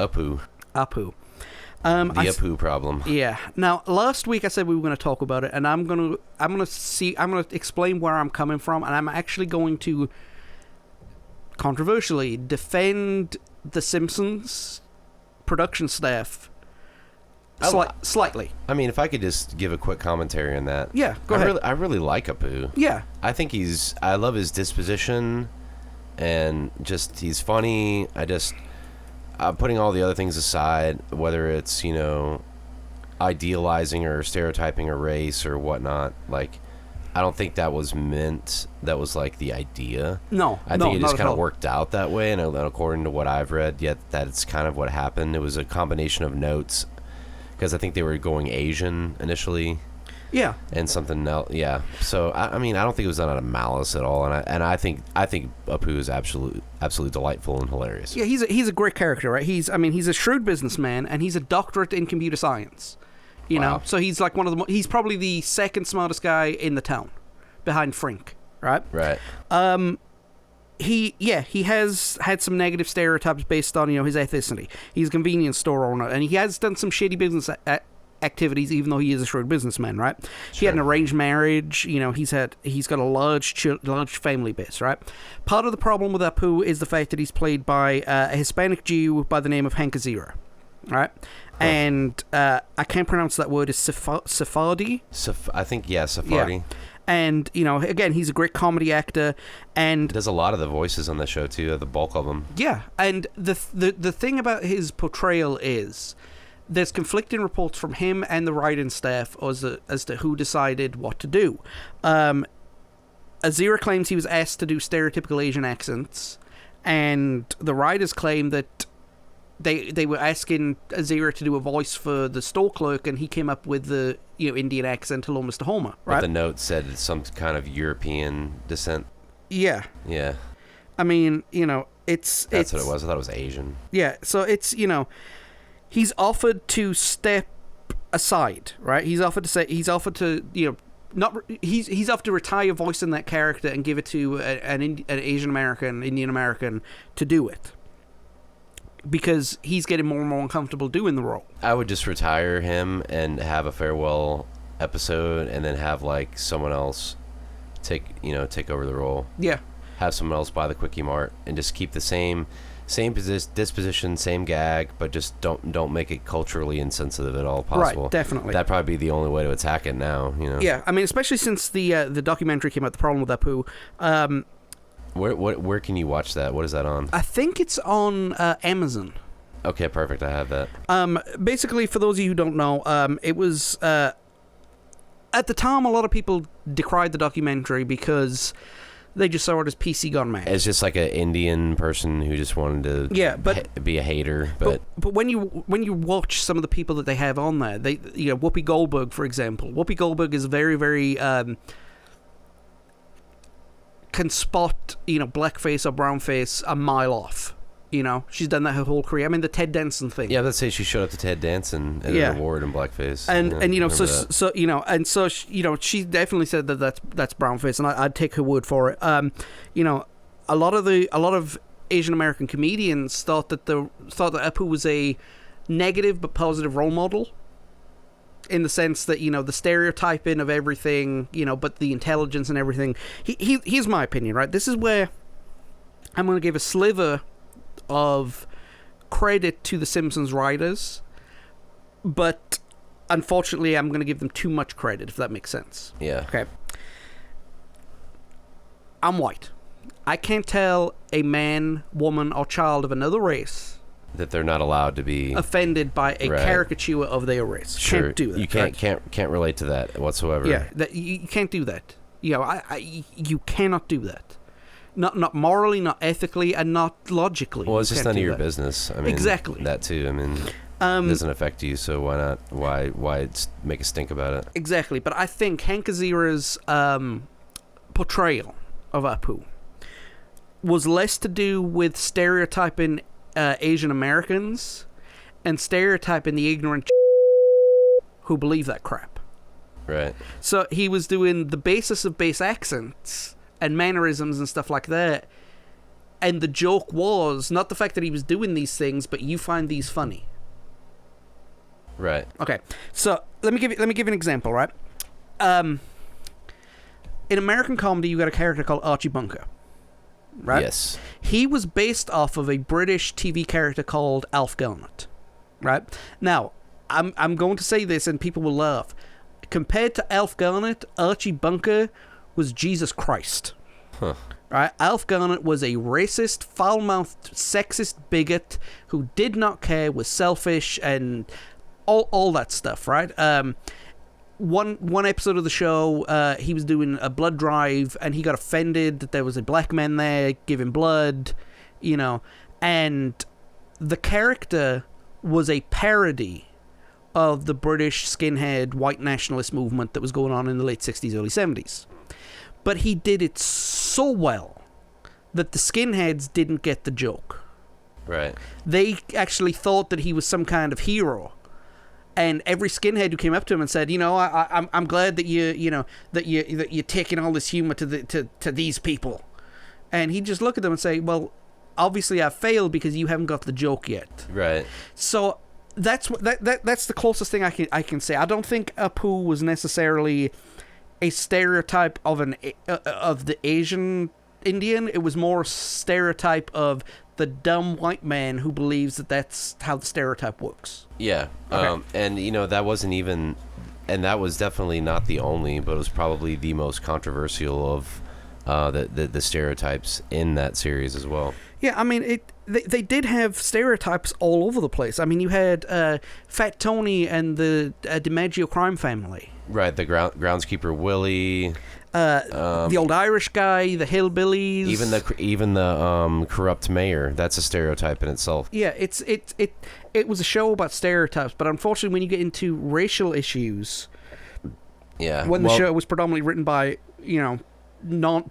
Apu. Apu. Apu problem. Yeah. Now, last week I said we were going to talk about it, and I'm gonna explain where I'm coming from, and I'm actually going to controversially defend the Simpsons production staff slightly. I mean, if I could just give a quick commentary on that. Yeah, go ahead. I really like Apu. Yeah. I think I love his disposition, and just he's funny. Putting all the other things aside, whether it's, idealizing or stereotyping a race or whatnot, like, I don't think that was like the idea. No, I think it just kind of worked out that way, and according to what I've read, yet that's kind of what happened. It was a combination of notes, because I think they were going Asian initially. Yeah. And something else, yeah. So I mean, I don't think it was done out of malice at all, and I think Apu is absolutely delightful and hilarious. Yeah, he's a great character, right? He's a shrewd businessman, and he's a doctorate in computer science. You know, so he's like he's probably the second smartest guy in the town, behind Frink, right? Right. He has had some negative stereotypes based on his ethnicity. He's a convenience store owner, and he has done some shitty business activities, even though he is a shrewd businessman, right? Sure. He had an arranged marriage. He's got a large family base, right? Part of the problem with Apu is the fact that he's played by a Hispanic Jew by the name of Hank Azaria, right? Oh. And I can't pronounce that word. Is Sephardi? I think, yeah, Sephardi. Yeah. And, again, he's a great comedy actor, and does a lot of the voices on the show, too, the bulk of them. Yeah, and the thing about his portrayal is there's conflicting reports from him and the writing staff as to who decided what to do. Azaria claims he was asked to do stereotypical Asian accents, and the writers claim that they were asking Azaria to do a voice for the store clerk, and he came up with the Indian accent, "Hello, Mr. Homer." Right? But the note said some kind of European descent. Yeah. Yeah. I mean, that's what it was. I thought it was Asian. Yeah. So it's he's offered to step aside, right? He's offered to retire voicing that character and give it to an Asian American, Indian American to do it, because he's getting more and more uncomfortable doing the role. I would just retire him and have a farewell episode, and then have like someone else take over the role. Yeah. Have someone else buy the Quickie Mart and just keep the same disposition, same gag, but just don't make it culturally insensitive at all possible. Right, definitely. That'd probably be the only way to attack it now. Yeah, I mean, especially since the documentary came out, The Problem with Apu. Where can you watch that? What is that on? I think it's on Amazon. Okay, perfect. I have that. Basically, for those of you who don't know, it was at the time a lot of people decried the documentary because they just saw it as PC gone mad. It's just like an Indian person who just wanted to be a hater. But when you watch some of the people that they have on there, Whoopi Goldberg, for example. Whoopi Goldberg is very, very can spot blackface or brownface a mile off. She's done that her whole career. I mean, the Ted Danson thing. Yeah, let's say she showed up to Ted Danson at an award in blackface. She definitely said that's brownface, and I'd take her word for it. A lot of Asian American comedians thought that Apu was a negative but positive role model, in the sense that the stereotyping of everything, but the intelligence and everything. Here's my opinion, right? This is where I'm going to give a sliver of credit to the Simpsons writers, but unfortunately I'm going to give them too much credit, if that makes sense. Yeah. Okay. I'm white. I can't tell a man, woman, or child of another race that they're not allowed to be offended by a caricature of their race. Sure. Can't do that. You can't relate to that whatsoever. Yeah, you can't do that. You cannot do that. Not morally, not ethically, and not logically. Well, it's just none of your business. I mean, exactly. That too. I mean, it doesn't affect you, so why not? Why make a stink about it? Exactly. But I think Hank Azaria's portrayal of Apu was less to do with stereotyping Asian Americans and stereotyping the ignorant who believe that crap. Right. So he was doing the basis of base accents and mannerisms and stuff like that And the joke was not the fact that he was doing these things, but you find these funny. Right. Okay, so let me give you an example, right? In American comedy, you got a character called Archie Bunker, right? Yes. He was based off of a British TV character called Alf Galnett, right? Now, I'm going to say this, and people will laugh. Compared to Alf Galnett, Archie Bunker was Jesus Christ. Huh. Right? Alf Garnett was a racist, foul-mouthed, sexist bigot who did not care, was selfish, and all that stuff, right? One episode of the show, he was doing a blood drive, and he got offended that there was a black man there giving blood, and the character was a parody of the British skinhead white nationalist movement that was going on in the late 60s, early 70s. But he did it so well that the skinheads didn't get the joke. Right. They actually thought that he was some kind of hero. And every skinhead who came up to him and said, I'm glad that you're taking all this humor to these people. And he'd just look at them and say, well, obviously I failed because you haven't got the joke yet. Right. So that's the closest thing I can say. I don't think Apu was necessarily a stereotype of the Asian Indian. It was more a stereotype of the dumb white man who believes that that's how the stereotype works. Yeah. Okay. And that wasn't even, and that was definitely not the only, but it was probably the most controversial of the stereotypes in that series as well. Yeah, I mean, they did have stereotypes all over the place. I mean, you had Fat Tony and the DiMaggio crime family. Right, the groundskeeper Willie, the old Irish guy, the hillbillies, even the corrupt mayor. That's a stereotype in itself. Yeah, it was a show about stereotypes, but unfortunately, when you get into racial issues, yeah, when the show was predominantly written by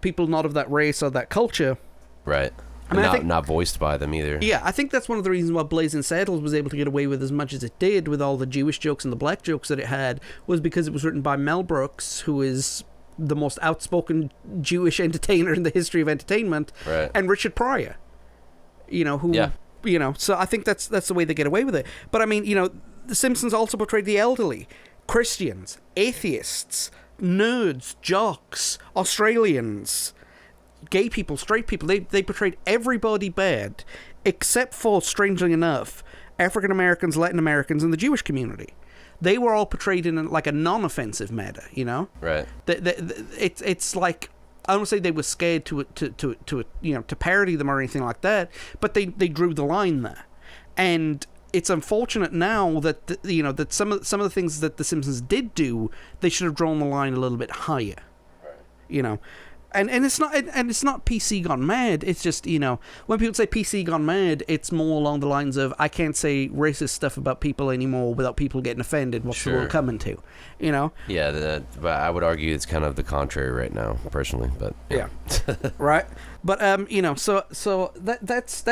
people not of that race or that culture, right. I mean, not voiced by them either. Yeah, I think that's one of the reasons why Blazing Saddles was able to get away with as much as it did with all the Jewish jokes and the black jokes that it had, was because it was written by Mel Brooks, who is the most outspoken Jewish entertainer in the history of entertainment, right. and Richard Pryor, so I think that's the way they get away with it. But I mean, The Simpsons also portrayed the elderly, Christians, atheists, nerds, jocks, Australians, gay people, straight people. They portrayed everybody bad, except for, strangely enough, African Americans, Latin Americans, and the Jewish community. They were all portrayed in a non-offensive manner, Right. It's like, I don't say they were scared to parody them or anything like that, but they drew the line there, and it's unfortunate now that that some of the things that the Simpsons did do, they should have drawn the line a little bit higher, right. And it's not PC gone mad. It's just, when people say PC gone mad, it's more along the lines of, I can't say racist stuff about people anymore without people getting offended. What's the world coming to? Yeah, but I would argue it's kind of the contrary right now, personally. But yeah, right. But so that's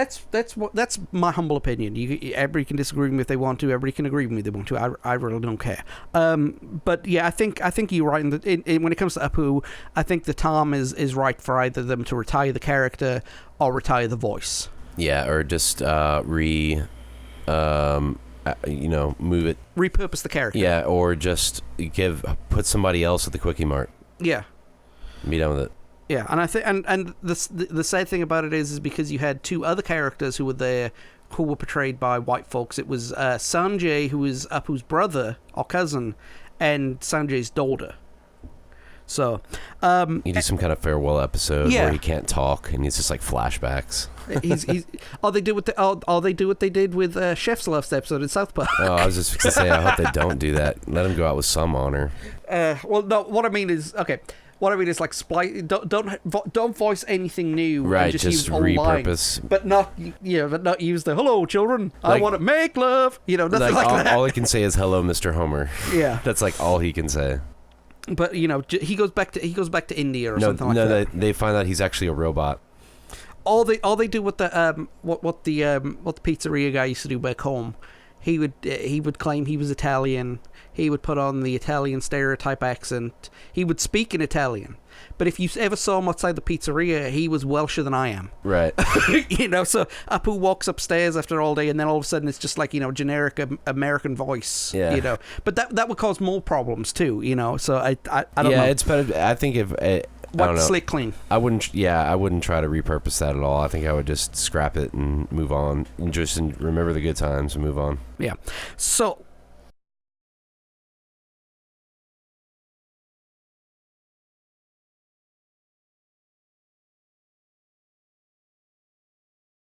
my humble opinion. Everybody can disagree with me if they want to. Everybody can agree with me if they want to. I really don't care. But yeah, I think you're right. When it comes to Apu, I think the time is right for either them to retire the character or retire the voice. Yeah, or just move it, repurpose the character. Yeah, or just put somebody else at the Quickie Mart. Yeah, be done with it. Yeah, and I think and the sad thing about it is because you had two other characters who were there who were portrayed by white folks. It was Sanjay, who is Apu's brother or cousin, and Sanjay's daughter. So you do some kind of farewell episode where he can't talk and it's just like flashbacks. They do what they did with Chef's Last episode in South Park. Oh, I was just going to say, I hope they don't do that. Let him go out with some honor. Well, no. What I mean is, like don't voice anything new. Right, and just use repurpose, but not use the "Hello, children, I want to make love." Nothing like that. All he can say is "Hello, Mr. Homer." Yeah, that's like all he can say. But he goes back to India or something like that. No, they find out he's actually a robot. All they do with the what the pizzeria guy used to do back home. he would claim he was Italian. He would put on the Italian stereotype accent. He would speak in Italian. But if you ever saw him outside the pizzeria, he was Welsher than I am. Right. So Apu walks upstairs after all day, and then all of a sudden it's just like, generic American voice. Yeah. But that would cause more problems too, So I don't know. Yeah, it's better. I think if... I don't know. Slick clean. I wouldn't try to repurpose that at all. I think I would just scrap it and move on. And just remember the good times and move on. Yeah. So